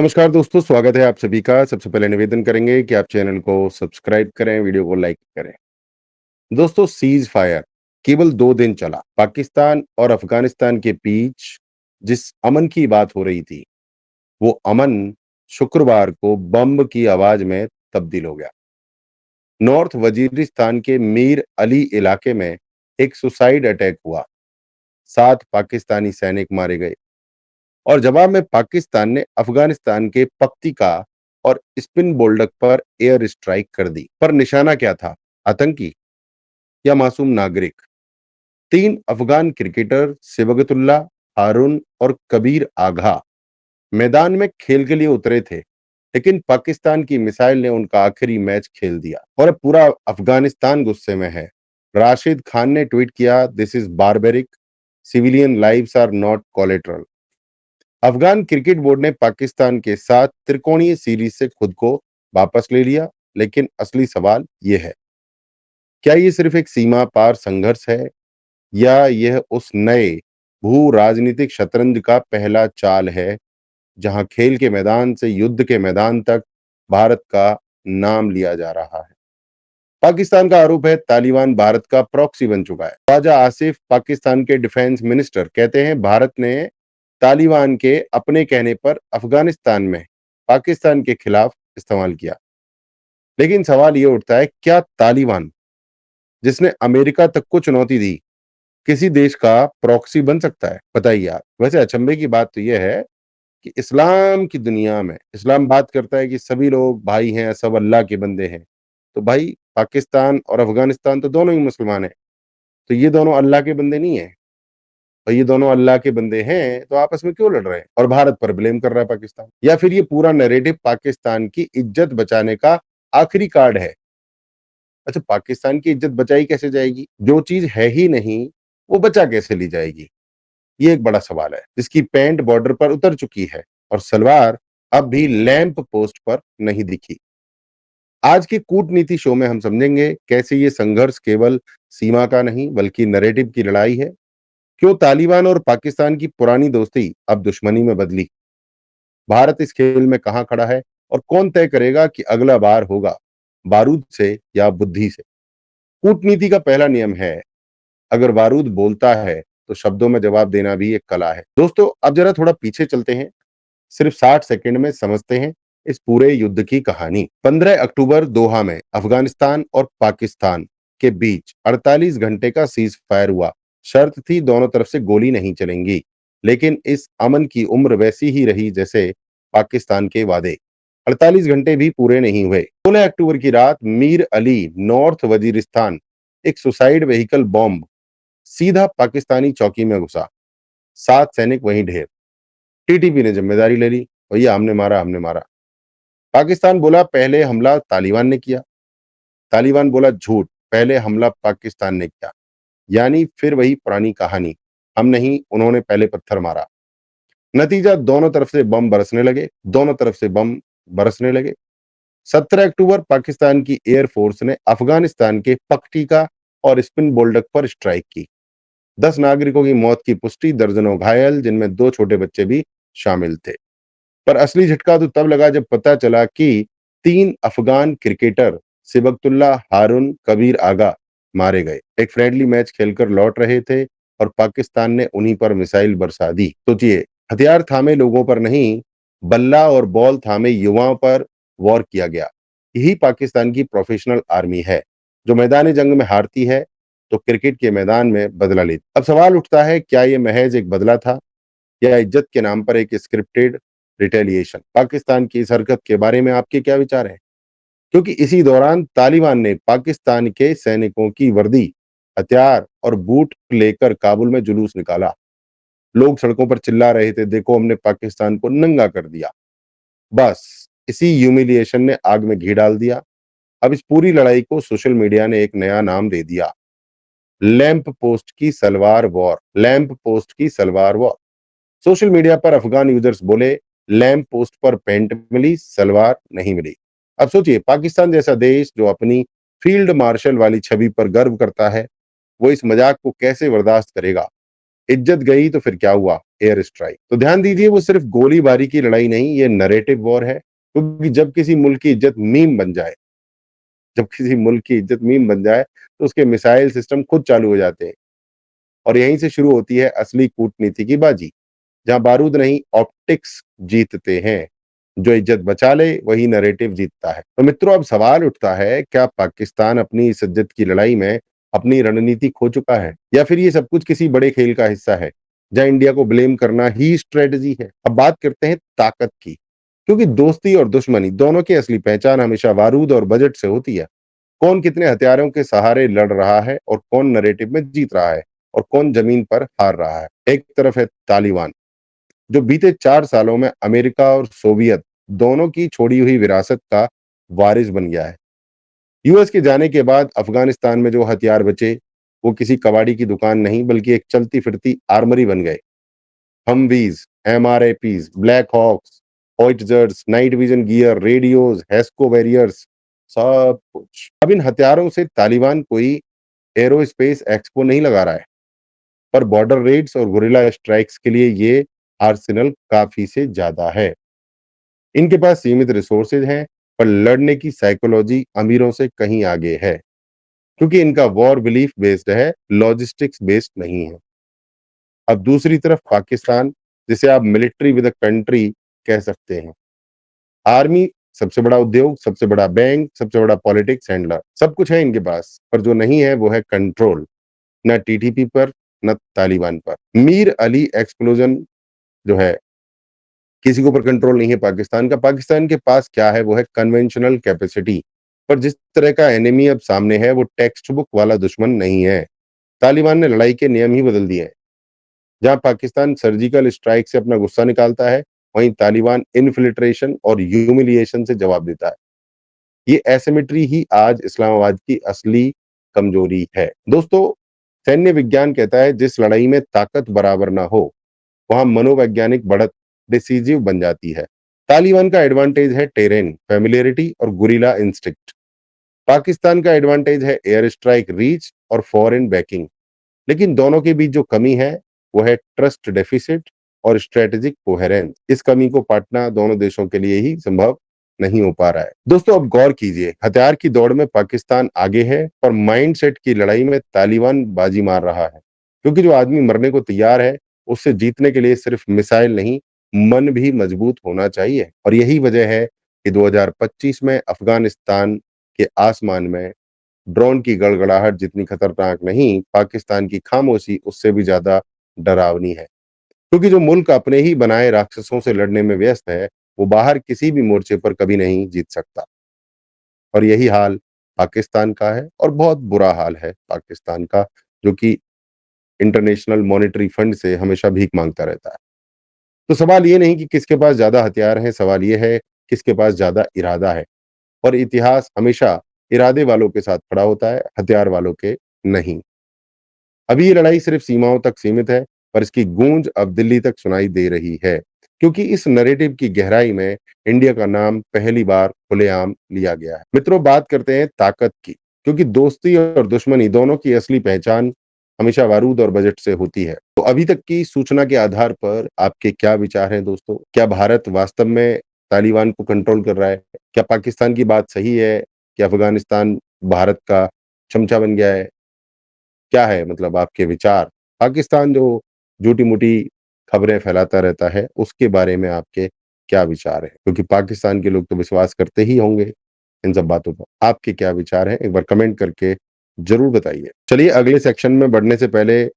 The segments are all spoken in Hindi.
नमस्कार दोस्तों, स्वागत है आप सभी का। सबसे पहले निवेदन करेंगे कि आप चैनल को सब्सक्राइब करें, वीडियो को लाइक करें। दोस्तों, सीज फायर केवल 2 दिन चला। पाकिस्तान और अफगानिस्तान के बीच जिस अमन की बात हो रही थी, वो अमन शुक्रवार को बम की आवाज में तब्दील हो गया। नॉर्थ वजीरिस्तान के मीर अली इलाके में एक सुसाइड अटैक हुआ। 7 पाकिस्तानी सैनिक मारे गए और जवाब में पाकिस्तान ने अफगानिस्तान के पख्तीका और स्पिन बोल्डक पर एयर स्ट्राइक कर दी। पर निशाना क्या था? आतंकी या मासूम नागरिक? 3 अफगान क्रिकेटर सिबगतुल्ला, हारून और कबीर आगा मैदान में खेल के लिए उतरे थे, लेकिन पाकिस्तान की मिसाइल ने उनका आखिरी मैच खेल दिया और अब पूरा अफगानिस्तान गुस्से में है। राशिद खान ने ट्वीट किया, this is barbaric, civilian lives are not collateral. Afghan cricket board ने पाकिस्तान के साथ त्रिकोणीय सीरीज से खुद को वापस ले लिया, लेकिन असली सवाल ये है, क्या ये सिर्फ एक सीमा पार संघर्ष है या यह उस नए भू राजनीतिक शतरंज का पहला चाल है जहां खेल के मैदान से युद्ध के मैदान तक भारत का नाम लिया जा रहा है? पाकिस्तान का आरोप है तालिबान भारत का प्रॉक्सी बन चुका है। ख्वाजा आसिफ, पाकिस्तान के डिफेंस मिनिस्टर, कहते हैं भारत ने तालिबान के अपने कहने पर अफगानिस्तान में पाकिस्तान के खिलाफ इस्तेमाल किया। लेकिन सवाल ये उठता है, क्या तालिबान, जिसने अमेरिका तक को चुनौती दी, किसी देश का प्रॉक्सी बन सकता है? बताइए आप। वैसे अचंभे की बात तो यह है कि इस्लाम की दुनिया में इस्लाम बात करता है कि सभी लोग भाई हैं, सब अल्लाह के बंदे हैं। तो भाई, पाकिस्तान और अफगानिस्तान तो दोनों ही मुसलमान हैं। तो ये दोनों अल्लाह के बंदे नहीं है? और ये दोनों अल्लाह के बंदे हैं तो आपस में क्यों लड़ रहे हैं और भारत पर ब्लेम कर रहा है पाकिस्तान? या फिर ये पूरा नैरेटिव पाकिस्तान की इज्जत बचाने का आखिरी कार्ड है? अच्छा, पाकिस्तान की इज्जत बचाई कैसे जाएगी? जो चीज है ही नहीं, वो बचा कैसे ली जाएगी? ये एक बड़ा सवाल है, जिसकी पैंट बॉर्डर पर उतर चुकी है और सलवार अब भी लैंप पोस्ट पर नहीं दिखी। आज के कूटनीति शो में हम समझेंगे कैसे ये संघर्ष केवल सीमा का नहीं बल्कि नैरेटिव की लड़ाई है। क्यों तालिबान और पाकिस्तान की पुरानी दोस्ती अब दुश्मनी में बदली? भारत इस खेल में कहां खड़ा है और कौन तय करेगा कि अगला बार होगा बारूद से या बुद्धि से? कूटनीति का पहला नियम है, अगर बारूद बोलता है तो शब्दों में जवाब देना भी एक कला है। दोस्तों, अब जरा थोड़ा पीछे चलते हैं, सिर्फ 60 सेकंड में समझते हैं इस पूरे युद्ध की कहानी। 15 अक्टूबर दोहा में अफगानिस्तान और पाकिस्तान के बीच 48 घंटे का सीज फायर हुआ। शर्त थी, दोनों तरफ से गोली नहीं चलेंगी, लेकिन इस अमन की उम्र वैसी ही रही जैसे पाकिस्तान के वादे। 48 घंटे भी पूरे नहीं हुए। 16 अक्टूबर की रात मीर अली, नॉर्थ वजीरिस्तान, एक सुसाइड व्हीकल बॉम्ब सीधा पाकिस्तानी चौकी में घुसा। 7 सैनिक वहीं ढेर। टीटीपी ने जिम्मेदारी ले ली, भैया हमने मारा, हमने मारा। पाकिस्तान बोला पहले हमला तालिबान ने किया। तालिबान बोला झूठ, पहले हमला पाकिस्तान ने किया। यानी फिर वही पुरानी कहानी, हम नहीं, उन्होंने पहले पत्थर मारा। नतीजा, दोनों तरफ से बम बरसने लगे, दोनों तरफ से बम बरसने लगे। 17 अक्टूबर पाकिस्तान की एयरफोर्स ने अफगानिस्तान के पख्तीका और स्पिन बोल्डक पर स्ट्राइक की। 10 नागरिकों की मौत की पुष्टि, दर्जनों घायल, जिनमें 2 छोटे बच्चे भी शामिल थे। पर असली झटका तो तब लगा जब पता चला कि 3 अफगान क्रिकेटर सिबगतुल्ला, हारून, कबीर आगा मारे गए। एक फ्रेंडली मैच खेलकर लौट रहे थे और पाकिस्तान ने उन्हीं पर मिसाइल बरसा दी। सोचिए, हथियार थामे लोगों पर नहीं, बल्ला और बॉल थामे युवाओं पर वॉर किया गया। यही पाकिस्तान की प्रोफेशनल आर्मी है, जो मैदानी जंग में हारती है तो क्रिकेट के मैदान में बदला लेती। अब सवाल उठता है, क्या यह महज एक बदला था या इज्जत के नाम पर एक स्क्रिप्टेड रिटेलिएशन? पाकिस्तान की इस हरकत के बारे में आपके क्या विचार हैं? क्योंकि इसी दौरान तालिबान ने पाकिस्तान के सैनिकों की वर्दी, हथियार और बूट लेकर काबुल में जुलूस निकाला। लोग सड़कों पर चिल्ला रहे थे, देखो हमने पाकिस्तान को नंगा कर दिया। बस इसी ह्यूमिलिएशन ने आग में घी डाल दिया। अब इस पूरी लड़ाई को सोशल मीडिया ने एक नया नाम दे दिया, लैंप पोस्ट की सलवार वॉर। लैंप पोस्ट की सलवार वॉर। सोशल मीडिया पर अफगान यूजर्स बोले, लैंप पोस्ट पर पेंट मिली, सलवार नहीं मिली। अब सोचिए, पाकिस्तान जैसा देश जो अपनी फील्ड मार्शल वाली छवि पर गर्व करता है, वो इस मजाक को कैसे बर्दाश्त करेगा? इज्जत गई तो फिर क्या हुआ? Air strike. तो ध्यान दीजिए, वो सिर्फ गोलीबारी की लड़ाई नहीं, ये नैरेटिव वॉर है। क्योंकि जब किसी मुल्क की इज्जत मीम बन जाए, जब किसी मुल्क की इज्जत मीम बन जाए, तो उसके मिसाइल सिस्टम खुद चालू हो जाते हैं। और यहीं से शुरू होती है असली कूटनीति की बाजी, जहां बारूद नहीं, ऑप्टिक्स जीतते हैं। जो इज्जत बचा ले वही नैरेटिव जीतता है। तो मित्रों, अब सवाल उठता है, क्या पाकिस्तान अपनी इस इज्जत की लड़ाई में अपनी रणनीति खो चुका है, या फिर ये सब कुछ किसी बड़े खेल का हिस्सा है जहां इंडिया को ब्लेम करना ही स्ट्रेटजी है? अब बात करते हैं ताकत की, क्योंकि दोस्ती और दुश्मनी दोनों की असली पहचान हमेशा बारूद और बजट से होती है। कौन कितने हथियारों के सहारे लड़ रहा है और कौन नैरेटिव में जीत रहा है और कौन जमीन पर हार रहा है। एक तरफ है तालिबान, जो बीते 4 सालों में अमेरिका और सोवियत दोनों की छोड़ी हुई विरासत का वारिस बन गया है। यूएस के जाने के बाद अफगानिस्तान में जो हथियार बचे, वो किसी कबाड़ी की दुकान नहीं, बल्कि एक चलती फिरती आर्मरी बन गए। Humvees, MRAPs, Black Hawks, howitzers, night vision gear, radios, HESCO barriers, सब कुछ। अब इन हथियारों से तालिबान कोई एरोस्पेस एक्सपो नहीं लगा रहा है, पर बॉर्डर रेड्स और गुरिल्ला स्ट्राइक्स के लिए ये आर्सेनल काफी से ज्यादा है। इनके पास सीमित रिसोर्सेज हैं, पर लड़ने की साइकोलॉजी अमीरों से कहीं आगे है, क्योंकि इनका वॉर बिलीफ बेस्ड है, लॉजिस्टिक्स बेस्ड नहीं है। अब दूसरी तरफ पाकिस्तान, जिसे आप मिलिट्री विद अ कंट्री कह सकते हैं। आर्मी सबसे बड़ा उद्योग, सबसे बड़ा बैंक, सबसे बड़ा पॉलिटिक्स हैंडलर, सब कुछ है इनके पास, पर जो नहीं है वो है कंट्रोल। न टीटीपी पर, न तालिबान पर। मीर अली एक्सप्लोजन जो है, किसी के ऊपर कंट्रोल नहीं है पाकिस्तान का। पाकिस्तान के पास क्या है? वो है कन्वेंशनल कैपेसिटी। पर जिस तरह का एनिमी अब सामने है, वो टेक्स्ट बुक वाला दुश्मन नहीं है। तालिबान ने लड़ाई के नियम ही बदल दिए हैं। जहां पाकिस्तान सर्जिकल स्ट्राइक से अपना गुस्सा निकालता है, वहीं तालिबान इन्फिल्ट्रेशन और ह्यूमिलिएशन से जवाब देता है। ये एसिमेट्री ही आज इस्लामाबाद की असली कमजोरी है। दोस्तों, सैन्य विज्ञान कहता है, जिस लड़ाई में ताकत बराबर ना हो, वहां मनोवैज्ञानिक बढ़त डिसीजिव बन जाती है। तालिबान का एडवांटेज है टेरेन, फेमिलियरिटी और गुरिल्ला इंस्टिक्ट। पाकिस्तान का एडवांटेज है एयर स्ट्राइक रीच और फॉरेन बैकिंग। लेकिन दोनों के बीच जो कमी है, वो है ट्रस्ट डेफिसिट और स्ट्रेटेजिक कोहेरेंस। इस कमी को पाटना दोनों देशों के लिए ही संभव नहीं हो पा रहा है। दोस्तों, अब गौर कीजिए, हथियार की दौड़ में पाकिस्तान आगे है, पर माइंडसेट की लड़ाई में तालिबान बाजी मार रहा है। क्योंकि जो आदमी मरने को तैयार है, उससे जीतने के लिए सिर्फ मिसाइल नहीं, मन भी मजबूत होना चाहिए। और यही वजह है कि 2025 में अफगानिस्तान के आसमान में ड्रोन की गड़गड़ाहट जितनी खतरनाक नहीं, पाकिस्तान की खामोशी उससे भी ज्यादा डरावनी है। क्योंकि जो मुल्क अपने ही बनाए राक्षसों से लड़ने में व्यस्त है, वो बाहर किसी भी मोर्चे पर कभी नहीं जीत सकता। और यही हाल पाकिस्तान का है, और बहुत बुरा हाल है पाकिस्तान का, जो कि इंटरनेशनल मॉनेटरी फंड से हमेशा भीख मांगता रहता है। तो सवाल ये नहीं कि किसके पास ज्यादा हथियार हैं, सवाल ये है किसके पास ज्यादा इरादा है। और इतिहास हमेशा इरादे वालों के साथ खड़ा होता है, हथियार वालों के नहीं। अभी ये लड़ाई सिर्फ सीमाओं तक सीमित है, पर इसकी गूंज अब दिल्ली तक सुनाई दे रही है, क्योंकि इस नैरेटिव की गहराई में इंडिया का नाम पहली बार खुलेआम लिया गया है। मित्रों, बात करते हैं ताकत की, क्योंकि दोस्ती और दुश्मनी दोनों की असली पहचान हमेशा बारूद और बजट से होती है। तो अभी तक की सूचना के आधार पर आपके क्या विचार हैं दोस्तों? क्या भारत वास्तव में तालिबान को कंट्रोल कर रहा है? क्या पाकिस्तान की बात सही है कि अफगानिस्तान भारत का चमचा बन गया है? क्या है मतलब आपके विचार? पाकिस्तान जो झूठी-मूठी खबरें फैलाता रहता है, उसके बारे में आपके क्या विचार हैं? क्योंकि पाकिस्तान के लोग तो विश्वास करते ही होंगे इन सब बातों पर। आपके क्या विचार हैं? एक बार कमेंट करके ज़रूर बताइए। चलिए, अगले सेक्शन में बढ़ने से पहले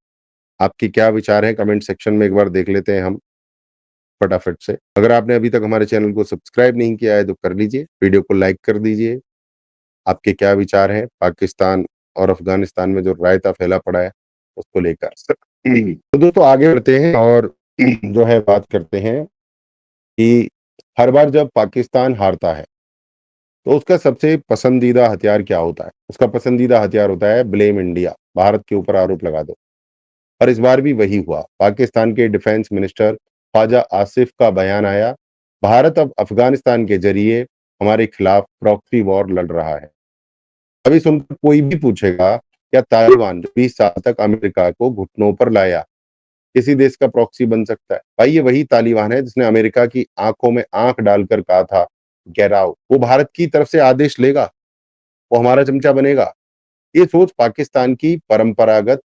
आपके क्या विचार हैं, कमेंट सेक्शन में एक बार देख लेते हैं हम फटाफट से। अगर आपने अभी तक हमारे चैनल को सब्सक्राइब नहीं किया है, तो कर लीजिए, वीडियो को लाइक कर दीजिए। आपके क्या विचार हैं पाकिस्तान और अफगानिस्तान में जो रायता फैला पड़ा है, उसको लेकर? तो दोस्तों, आगे बढ़ते हैं और जो है बात करते हैं कि हर बार जब पाकिस्तान हारता है, तो उसका सबसे पसंदीदा हथियार क्या होता है? उसका पसंदीदा हथियार होता है ब्लेम इंडिया, भारत के ऊपर आरोप लगा दो। और इस बार भी वही हुआ। पाकिस्तान के डिफेंस मिनिस्टर ख्वाजा आसिफ का बयान आया, भारत अब अफगानिस्तान के जरिए हमारे खिलाफ प्रॉक्सी वॉर लड़ रहा है। अभी सुनकर कोई भी पूछेगा, क्या तालिबान जो 20 साल तक अमेरिका को घुटनों पर लाया, किसी देश का प्रॉक्सी बन सकता है। भाई ये वही तालिबान है जिसने अमेरिका की आंखों में आंख डालकर कहा था गेट आउट। वो भारत की तरफ से आदेश लेगा, वो हमारा चमचा बनेगा। ये सोच पाकिस्तान की परंपरागत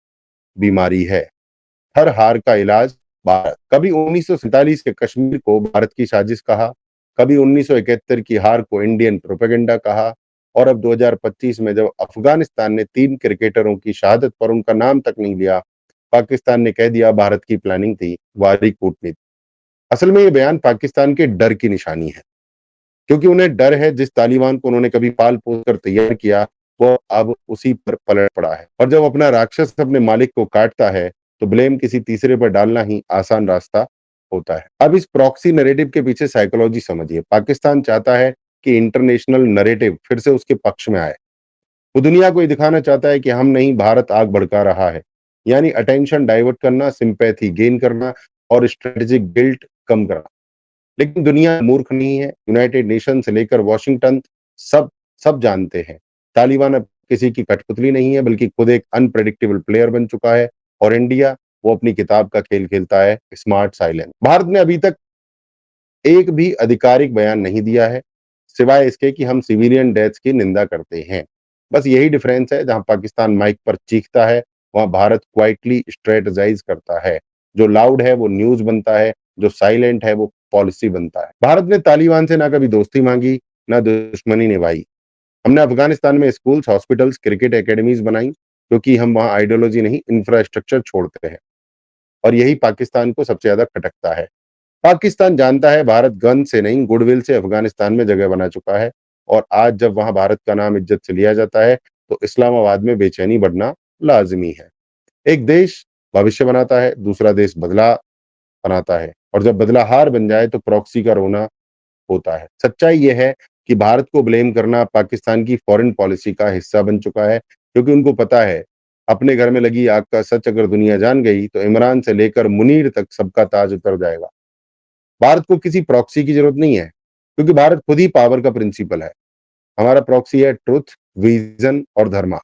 बीमारी है। हर हार का इलाज भारत। कभी 1947 के कश्मीर को भारत की साजिश कहा, कभी 1971 की हार को इंडियन प्रोपेगेंडा कहा, और अब 2025 में जब अफगानिस्तान ने 3 क्रिकेटरों की शहादत पर उनका नाम तक नहीं लिया, पाकिस्तान ने कह दिया भारत की प्लानिंग थी, वारी कूटनीति। असल में ये बयान पाकिस्तान के डर की निशानी है, क्योंकि उन्हें डर है जिस तालिबान को उन्होंने कभी पाल-पोस कर तैयार किया, वो अब उसी पर पलट पड़ा है। और जब अपना राक्षस अपने मालिक को काटता है, तो ब्लेम किसी तीसरे पर डालना ही आसान रास्ता होता है। अब इस प्रॉक्सी नैरेटिव के पीछे साइकोलॉजी समझिए। पाकिस्तान चाहता है कि इंटरनेशनल नैरेटिव फिर से उसके पक्ष में आए। वो दुनिया को ये दिखाना चाहता है कि हम नहीं, भारत आग भड़का रहा है। यानी अटेंशन डाइवर्ट करना, सिंपैथी गेन करना और स्ट्रेटेजिक गिल्ट कम करना। लेकिन दुनिया मूर्ख नहीं है। यूनाइटेड नेशन से लेकर वॉशिंगटन सब सब जानते हैं। तालिबान अब किसी की कठपुतली नहीं है, बल्कि खुद एक अनप्रेडिक्टेबल प्लेयर बन चुका है। और इंडिया, वो अपनी किताब का खेल खेलता है, स्मार्ट साइलेंस। भारत ने अभी तक एक भी आधिकारिक बयान नहीं दिया है, सिवाय इसके कि हम सिविलियन डेथ्स की निंदा करते हैं। बस यही डिफरेंस है। जहां पाकिस्तान माइक पर चीखता है, वहां भारत क्वाइटली स्ट्रेटेजाइज करता है। जो लाउड है वो न्यूज़ बनता है, जो साइलेंट है वो पॉलिसी बनता है। भारत ने तालिबान से ना कभी दोस्ती मांगी, ना दुश्मनी निभाई। हमने अफगानिस्तान में स्कूल्स, हॉस्पिटल्स, क्रिकेट एकेडमीज बनाई, क्योंकि हम वहां आइडियोलॉजी नहीं, इंफ्रास्ट्रक्चर छोड़ते हैं। और यही पाकिस्तान को सबसे ज्यादा खटकता है। पाकिस्तान जानता है भारत गन से नहीं, गुडविल से अफगानिस्तान में जगह बना चुका है। और आज जब वहां भारत का नाम इज्जत से लिया जाता है, तो इस्लामाबाद में बेचैनी बढ़ना लाजमी है। एक देश भविष्य बनाता है, दूसरा देश बदला बनाता है। और जब बदला हार बन जाए, तो प्रॉक्सी का रोना होता है। सच्चाई ये है कि भारत को ब्लेम करना पाकिस्तान की फॉरेन पॉलिसी का हिस्सा बन चुका है, क्योंकि उनको पता है, अपने घर में लगी आग का सच अगर दुनिया जान गई, तो इमरान से लेकर मुनीर तक सबका ताज उतर जाएगा। भारत को किसी प्रॉक्सी की जरूरत नहीं है, क्योंकि भारत खुद ही पावर का प्रिंसिपल है। हमारा प्रॉक्सी है ट्रुथ, विजन और धर्मा।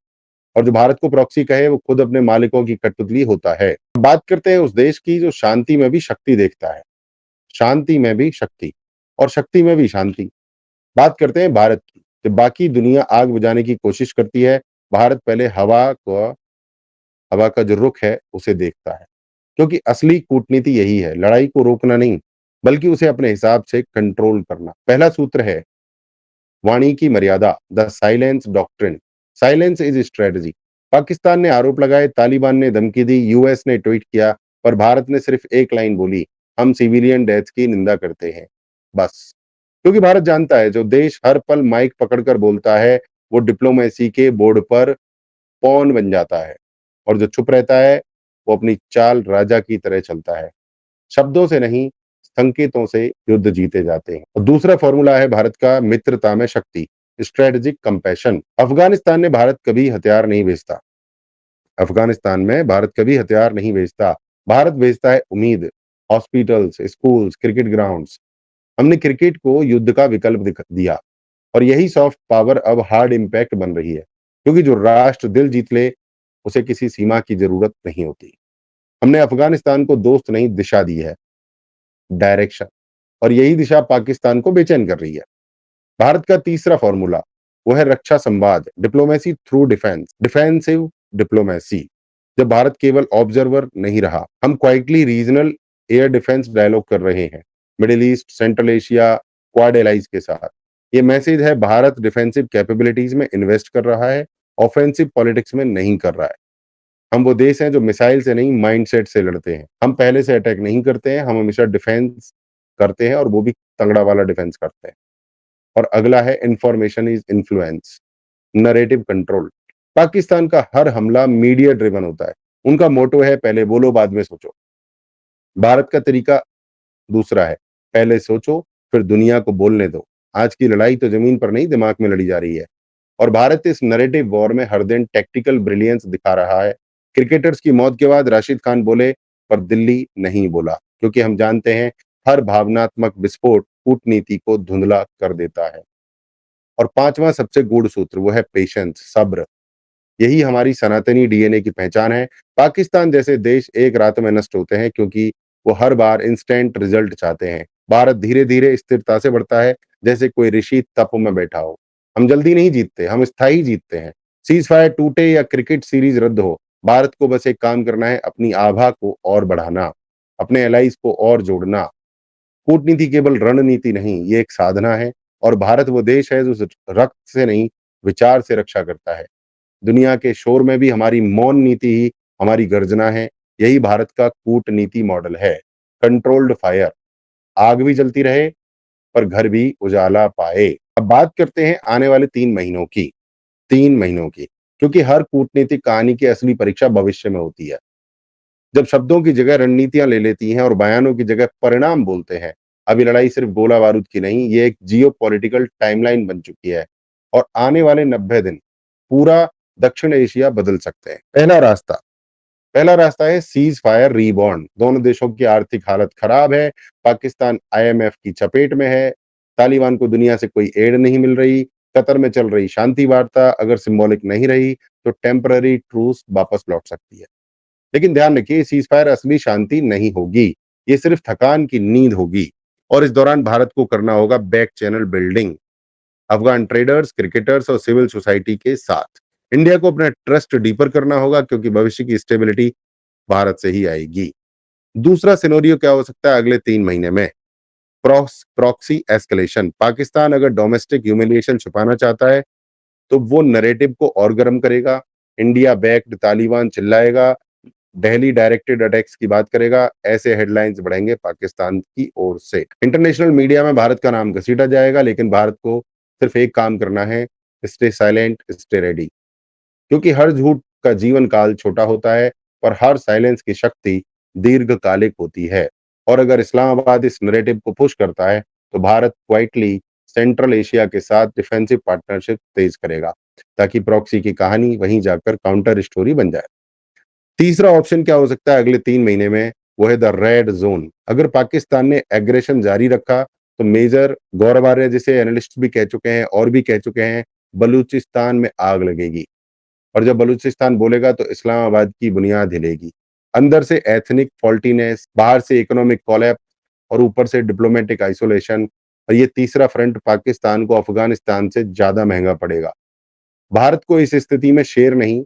और जो भारत को प्रॉक्सी कहे, वो खुद अपने मालिकों की कठपुतली होता है। बात करते हैं उस देश की जो शांति में भी शक्ति देखता है। शांति में भी शक्ति, और शक्ति में भी शांति। बात करते हैं भारत की। जब बाकी दुनिया आग बुझाने की कोशिश करती है, भारत पहले हवा का जो रुख है उसे देखता है। क्योंकि असली कूटनीति यही है, लड़ाई को रोकना नहीं, बल्कि उसे अपने हिसाब से कंट्रोल करना। पहला सूत्र है वाणी की मर्यादा, the silence doctrine. Silence is strategy. Pakistan ने आरोप लगाए, तालिबान ने धमकी दी, यूएस ने ट्वीट किया, पर भारत ने सिर्फ एक लाइन बोली, हम सिविलियन डेथ की निंदा करते हैं। बस। क्योंकि भारत जानता है, जो देश हर पल माइक पकड़कर बोलता है, वो डिप्लोमेसी के बोर्ड पर पॉन बन जाता है। और जो चुप रहता है, वो अपनी चाल राजा की तरह चलता है। शब्दों से नहीं, संकेतों से युद्ध जीते जाते हैं। और दूसरा फॉर्मूला है भारत का मित्रता में शक्ति, स्ट्रेटेजिक कंपैशन। अफगानिस्तान ने भारत कभी हथियार नहीं भेजता। अफगानिस्तान में भारत कभी हथियार नहीं भेजता। भारत भेजता है उम्मीद, हॉस्पिटल्स, स्कूल्स, क्रिकेट ग्राउंड्स। हमने क्रिकेट को युद्ध का विकल्प दिया। और यही सॉफ्ट पावर अब हार्ड इम्पैक्ट बन रही है, क्योंकि जो राष्ट्र दिल जीत ले, उसे किसी सीमा की जरूरत नहीं होती। हमने अफगानिस्तान को दोस्त नहीं, दिशा दी है, डायरेक्शन। और यही दिशा पाकिस्तान को बेचैन कर रही है। भारत का तीसरा फॉर्मूला, वो है रक्षा संवाद, diplomacy through defence, defensive diplomacy. जब भारत केवल ऑब्जर्वर नहीं रहा, हम quietly regional air defence dialogue कर रहे हैं, Middle East, Central Asia, Quad allies के साथ। ये मैसेज है, भारत डिफेंसिव कैपेबिलिटीज में इन्वेस्ट कर रहा है, ऑफेंसिव पॉलिटिक्स में नहीं कर रहा है। हम वो देश हैं जो मिसाइल से नहीं, माइंडसेट से लड़ते हैं। हम पहले से अटैक नहीं करते हैं, हम हमेशा डिफेंस करते हैं, और वो भी तगड़ा वाला डिफेंस करते हैं। और अगला है information is influence, narrative control. Pakistan का हर हमला मीडिया ड्रिवन होता है। उनका मोटो है, पहले बोलो बाद में सोचो। भारत का तरीका दूसरा है, पहले सोचो फिर दुनिया को बोलने दो। आज की लड़ाई तो जमीन पर नहीं, दिमाग में लड़ी जा रही है। और भारत इस नैरेटिव वॉर में हर दिन टैक्टिकल ब्रिलियंस दिखा रहा है। क्रिकेटर्स की मौत के बाद राशिद खान बोले, पर दिल्ली नहीं बोला, क्योंकि हम जानते हैं, हर भावनात्मक विस्फोट कूटनीति को धुंधला कर देता है। और पांचवा सबसे गूढ़ सूत्र, वो है पेशेंस, सब्र। यही हमारी सनातनी डीएनए की पहचान है। पाकिस्तान जैसे देश एक रात में नष्ट होते हैं क्योंकि वो हर बार इंस्टेंट रिजल्ट चाहते हैं। भारत धीरे-धीरे स्थिरता से बढ़ता है, जैसे कोई ऋषि तप में बैठा हो। हम जल्दी नहीं जीतते, हम स्थायी जीतते हैं। सीज़ फायर टूटे या क्रिकेट सीरीज रद्द हो, भारत को बस एक काम करना है, अपनी आभा को और बढ़ाना, अपने एलाइज़ को और जोड़ना। कूटनीति केवल रणनीति नहीं, ये एक साधना है और भारत वो देश है जो सिर्फ रक्त से नहीं, विचार से रक्षा करता है। दुनिया के शोर में भी हमारी मौन नीति ही हमारी गर्जना है। यही भारत का कूटनीति मॉडल है। कंट्रोल्ड फायर, आग भी जलती रहे पर घर भी उजाला पाए। अब बात करते हैं आने वाले 3 महीनों की, क्योंकि हर कूटनीतिक कहानी की असली परीक्षा भविष्य में होती है। जब शब्दों की जगह रणनीतियां ले लेती हैं और बयानों की जगह परिणाम बोलते हैं, अब ये लड़ाई सिर्फ गोला बारूद की नहीं, ये एक जियोपॉलिटिकल टाइमलाइन बन चुकी है और आने वाले 90 दिन पूरा दक्षिण एशिया बदल सकते हैं। पहला रास्ता है सीज फायर रीबॉर्न। दोनों देशों की आर्थिक हालत खराब है, पाकिस्तान आईएमएफ की चपेट में है, तालिबान को दुनिया से कोई एड नहीं मिल रही, कतर में चल रही शांति वार्ता अगर सिंबॉलिक नहीं रही तो टेम्पररी ट्रूस वापस लौट सकती है। लेकिन ध्यान रखिए, सीज फायर असली शांति नहीं होगी, ये सिर्फ थकान की नींद होगी और इस दौरान भारत को करना होगा back channel building, Afghan traders, cricketers और सिविल सोसाइटी के साथ। इंडिया को अपना ट्रस्ट डीपर करना होगा क्योंकि भविष्य की स्टेबिलिटी भारत से ही आएगी। दूसरा सिनेरियो क्या हो सकता है अगले 3 महीने में? Proxy escalation. पाकिस्तान अगर डोमेस्टिक ह्यूमिलिएशन छुपाना चाहता है तो वो नैरेटिव को और गर्म करेगा। इंडिया बैक्ड तालिबान चिल्लाएगा, दिल्ली डायरेक्टेड अटैक्स की बात करेगा, ऐसे हेडलाइंस बढ़ेंगे पाकिस्तान की ओर से। इंटरनेशनल मीडिया में भारत का नाम घसीटा जाएगा, लेकिन भारत को सिर्फ एक काम करना है, स्टे साइलेंट, स्टे रेडी। क्योंकि हर झूठ का जीवन काल छोटा होता है और हर साइलेंस की शक्ति दीर्घकालिक होती है। और अगर इस्लामाबाद इस नैरेटिव को पुश करता है तो भारत क्वाइटली सेंट्रल एशिया के साथ डिफेंसिव पार्टनरशिप तेज करेगा, ताकि प्रॉक्सी की कहानी वहीं जाकर काउंटर स्टोरी बन जाए। तीसरा ऑप्शन क्या हो सकता है अगले 3 महीने में? वो है द रेड जोन। अगर पाकिस्तान ने एग्रेशन जारी रखा तो मेजर गौरव आर्य जिसे एनालिस्ट भी कह चुके हैं और भी कह चुके हैं, बलूचिस्तान में आग लगेगी। और जब बलूचिस्तान बोलेगा तो इस्लामाबाद की बुनियाद हिलेगी। अंदर से एथनिक फॉल्टीनेस, बाहर से इकोनॉमिक कोलैप्स और ऊपर से डिप्लोमेटिक आइसोलेशन। और ये तीसरा फ्रंट पाकिस्तान को अफगानिस्तान से ज्यादा महंगा पड़ेगा। भारत को इस स्थिति में शेर नहीं,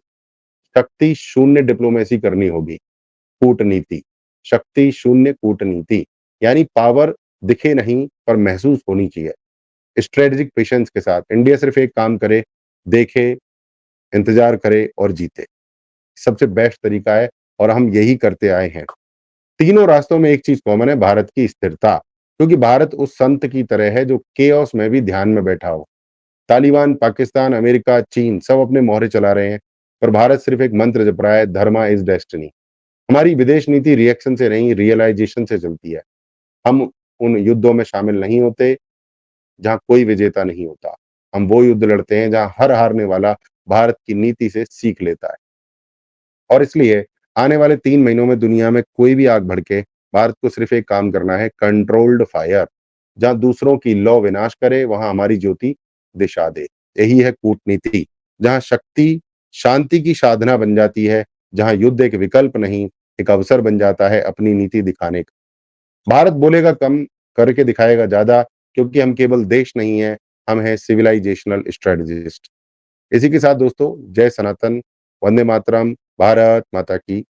शक्ति शून्य डिप्लोमेसी करनी होगी। कूटनीति, शक्ति शून्य कूटनीति, यानी पावर दिखे नहीं पर महसूस होनी चाहिए। स्ट्रेटेजिक पेशेंस के साथ इंडिया सिर्फ एक काम करे, देखे, इंतजार करे और जीते। सबसे बेस्ट तरीका है और हम यही करते आए हैं। तीनों रास्तों में एक चीज कॉमन है, भारत की स्थिरता। क्योंकि भारत उस संत की तरह है जो केओस में भी ध्यान में बैठा हो। तालिबान, पाकिस्तान, अमेरिका, चीन सब अपने मोहरे चला रहे हैं, पर भारत सिर्फ एक मंत्र जप रहा है, धर्मा इज डेस्टिनी। हमारी विदेश नीति रिएक्शन से नहीं, रियलाइजेशन से चलती है। हम उन युद्धों में शामिल नहीं होते जहां कोई विजेता नहीं होता। हम वो युद्ध लड़ते हैं जहां हर हारने वाला भारत की नीति से सीख लेता है। और इसलिए आने वाले 3 महीनों में दुनिया में कोई भी आग भड़के, भारत को सिर्फ एक काम करना है, कंट्रोल्ड फायर। जहां दूसरों की लौ विनाश करे, वहां हमारी ज्योति दिशा दे। यही है कूटनीति, जहां शक्ति शांति की साधना बन जाती है, जहां युद्ध एक विकल्प नहीं, एक अवसर बन जाता है अपनी नीति दिखाने का। भारत बोलेगा कम, करके दिखाएगा ज्यादा, क्योंकि हम केवल देश नहीं है, हम हैं सिविलाइजेशनल स्ट्रेटजिस्ट। इसी के साथ दोस्तों, जय सनातन, वंदे मातरम, भारत माता की